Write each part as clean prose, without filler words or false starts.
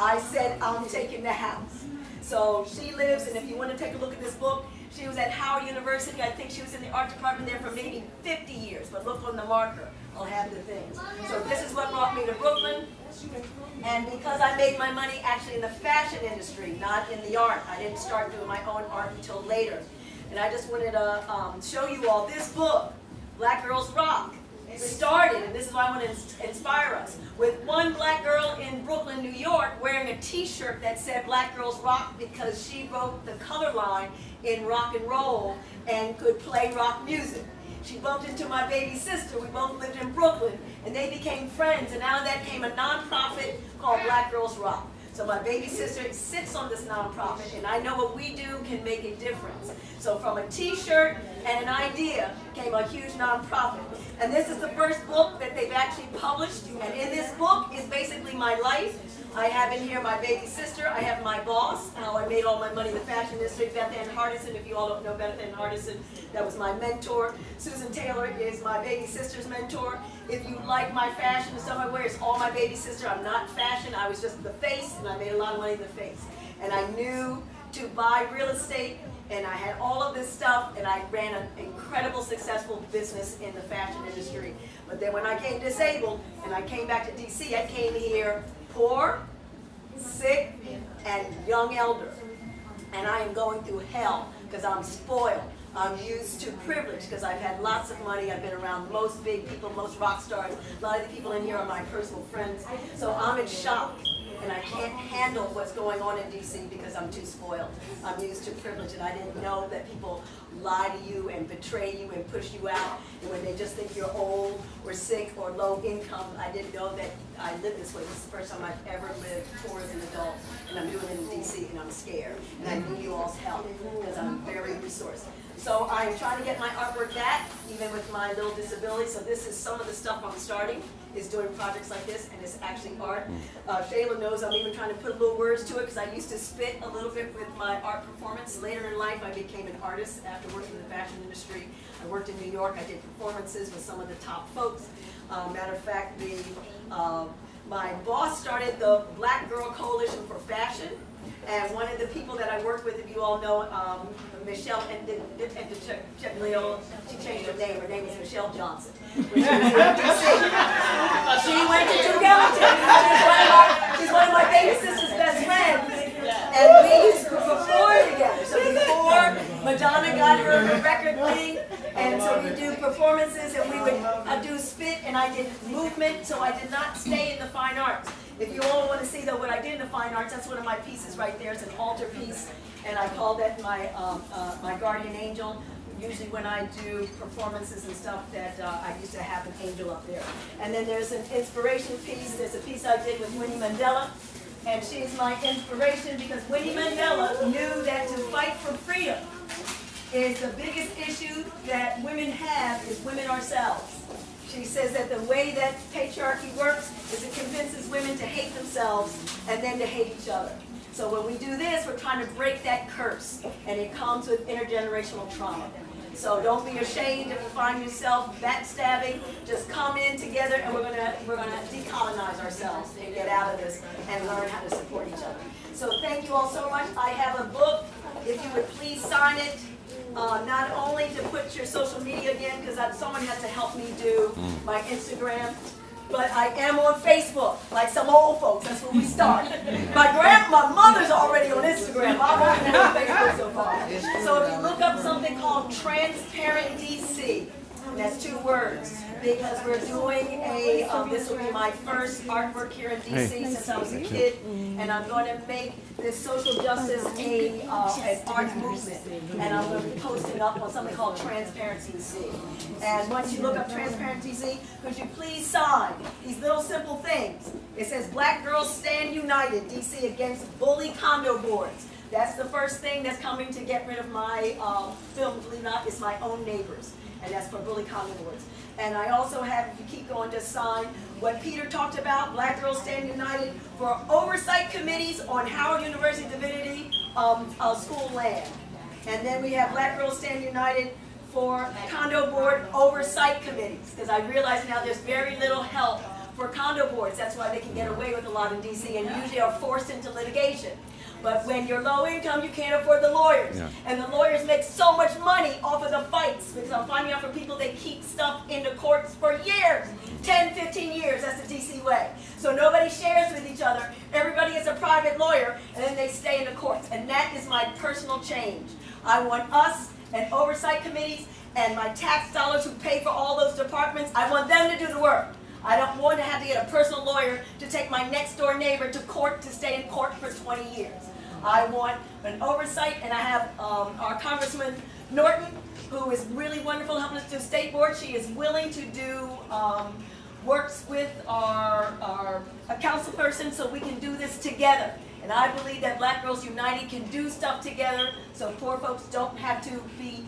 I said, I'm taking the house. So she lives, and if you want to take a look at this book, she was at Howard University. I think she was in the art department there for maybe 50 years, but look on the marker. I'll have the things. So this is what brought me to Brooklyn. And because I made my money actually in the fashion industry, not in the art. I didn't start doing my own art until later. And I just wanted to show you all this book, Black Girls Rock. It started, and this is why I want to inspire us, with one black girl in Brooklyn, New York, wearing a t-shirt that said Black Girls Rock because she wrote the color line in rock and roll and could play rock music. She bumped into my baby sister. We both lived in Brooklyn, and they became friends, and out of that came a nonprofit called Black Girls Rock. So my baby sister sits on this nonprofit, and I know what we do can make a difference. So from a t-shirt and an idea came a huge nonprofit. And this is the first book that they've actually published, and in this book is basically my life. I have in here my baby sister, I have my boss, how I made all my money in the fashion industry, Beth Ann Hardison. If you all don't know Beth Ann Hardison, that was my mentor. Susan Taylor is my baby sister's mentor. If you like my fashion and stuff I wear, it's all my baby sister. I'm not fashion, I was just the face, and I made a lot of money in the face. And I knew to buy real estate, and I had all of this stuff, and I ran an incredible successful business in the fashion industry. But then when I came disabled, and I came back to DC, I came here poor, sick, and young elder. And I am going through hell because I'm spoiled. I'm used to privilege because I've had lots of money. I've been around most big people, most rock stars. A lot of the people in here are my personal friends. So I'm in shock. And I can't handle what's going on in DC because I'm too spoiled. I'm used to privilege, and I didn't know that people lie to you and betray you and push you out. And when they just think you're old or sick or low income, I didn't know that I lived this way. This is the first time I've ever lived poor as an adult, and I'm doing it in DC, and I'm scared. And I need you all's help because I'm very resourceful. So I'm trying to get my artwork back, even with my little disability. So this is some of the stuff I'm starting, is doing projects like this, and it's actually art. Shayla knows I'm even trying to put little words to it because I used to spit a little bit with my art performance. Later in life, I became an artist after working in the fashion industry. I worked in New York. I did performances with some of the top folks. Matter of fact, my boss started the Black Girl Coalition for Fashion. And one of the people that I worked with, if you all know, Michelle and she changed her name. Her name is Michelle Johnson. When she was in DC. She went to Duke Ellington. She's one of my baby sister's best friends. And we used to perform together. So before Madonna got her record thing, and so we do performances, and we would do spit, and I did movement, so I did not stay in the fine arts. If you all want to see though what I did in the fine arts, that's one of my pieces right there. It's an altar piece, and I call that my my guardian angel. Usually when I do performances and stuff, that I used to have an angel up there. And then there's an inspiration piece. There's a piece I did with Winnie Mandela, and she's my inspiration because Winnie Mandela knew that to fight for freedom is the biggest issue that women have is women ourselves. She says that the way that patriarchy works is it convinces women to hate themselves and then to hate each other. So when we do this, we're trying to break that curse, and it comes with intergenerational trauma. So don't be ashamed if you find yourself backstabbing. Just come in together, and we're gonna decolonize ourselves and get out of this and learn how to support each other. So thank you all so much. I have a book. If you would please sign it. Not only to put your social media again, because someone has to help me do my Instagram, but I am on Facebook, like some old folks. That's where we start. My mother's already on Instagram. I'm only on Facebook so far. So if you look up something called Transparent DC, that's 2 words, because we're doing this will be my first artwork here in DC since I was a kid, and I'm going to make this social justice an art movement, and I'm going to be posting up on something called Transparent DC. And once you look up Transparent DC, could you please sign these little simple things? It says, Black Girls Stand United, DC against bully condo boards. That's the first thing that's coming to get rid of my film, believe it or not, it's my own neighbors. And that's for bully condo boards. And I also have, if you keep going, just sign what Peter talked about, Black Girls Stand United, for oversight committees on Howard University Divinity School land. And then we have Black Girls Stand United for condo board oversight committees, because I realize now there's very little help for condo boards. That's why they can get away with a lot in DC and usually are forced into litigation. But when you're low income, you can't afford the lawyers. Yeah. And the lawyers make so much money off of the fights, because I'm finding out from people they keep stuff in the courts for years, 10, 15 years, that's the DC way. So nobody shares with each other. Everybody is a private lawyer, and then they stay in the courts. And that is my personal change. I want us and oversight committees and my tax dollars who pay for all those departments, I want them to do the work. I don't want to have to get a personal lawyer to take my next door neighbor to court to stay in court for 20 years. I want an oversight, and I have our Congressman Norton, who is really wonderful helping us do state board. She is willing to do works with our a council person so we can do this together. And I believe that Black Girls United can do stuff together so poor folks don't have to be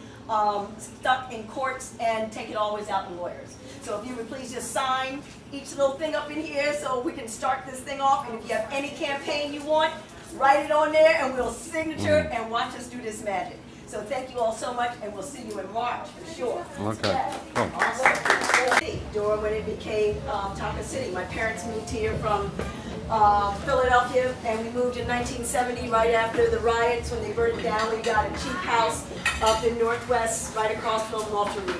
stuck in courts and take it always out in lawyers. So if you would please just sign each little thing up in here so we can start this thing off. And if you have any campaign you want, write it on there and we'll signature and watch us do this magic. So thank you all so much, and we'll see you in March for sure. Okay. Cool. During when it became Taka City, my parents moved here from Philadelphia, and we moved in 1970, right after the riots when they burned it down. We got a cheap house up in Northwest, right across from Walter Reed.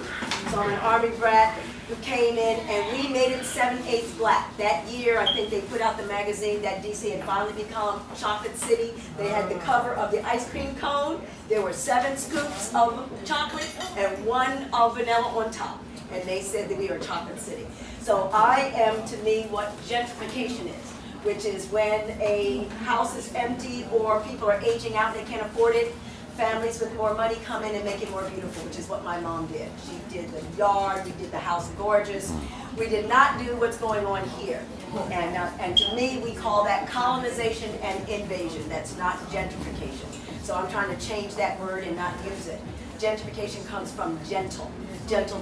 So I'm an Army brat who came in, and we made it 7/8 black. That year, I think they put out the magazine that DC had finally become Chocolate City. They had the cover of the ice cream cone. There were 7 scoops of chocolate and 1 of vanilla on top. And they said that we were Chocolate City. So I am, to me, what gentrification is, which is when a house is empty or people are aging out and they can't afford it. Families with more money come in and make it more beautiful, which is what my mom did. She did the yard, we did the house gorgeous. We did not do what's going on here. And to me, we call that colonization and invasion. That's not gentrification. So I'm trying to change that word and not use it. Gentrification comes from gentle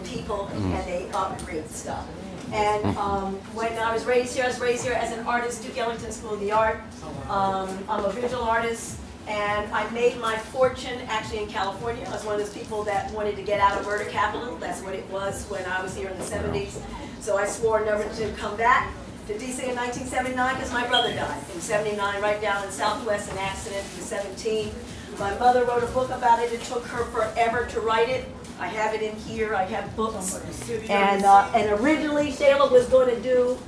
people, and they upgrade stuff. And when I was raised here as an artist, Duke Ellington School of the Art. I'm a visual artist. And I made my fortune actually in California. I was one of those people that wanted to get out of murder capital. That's what it was when I was here in the 70s. So I swore never to come back to DC in 1979 because my brother died in 79 right down in Southwest, an accident. He was 17. My mother wrote a book about it. It took her forever to write it. I have it in here. I have books. And originally Shayla was going to do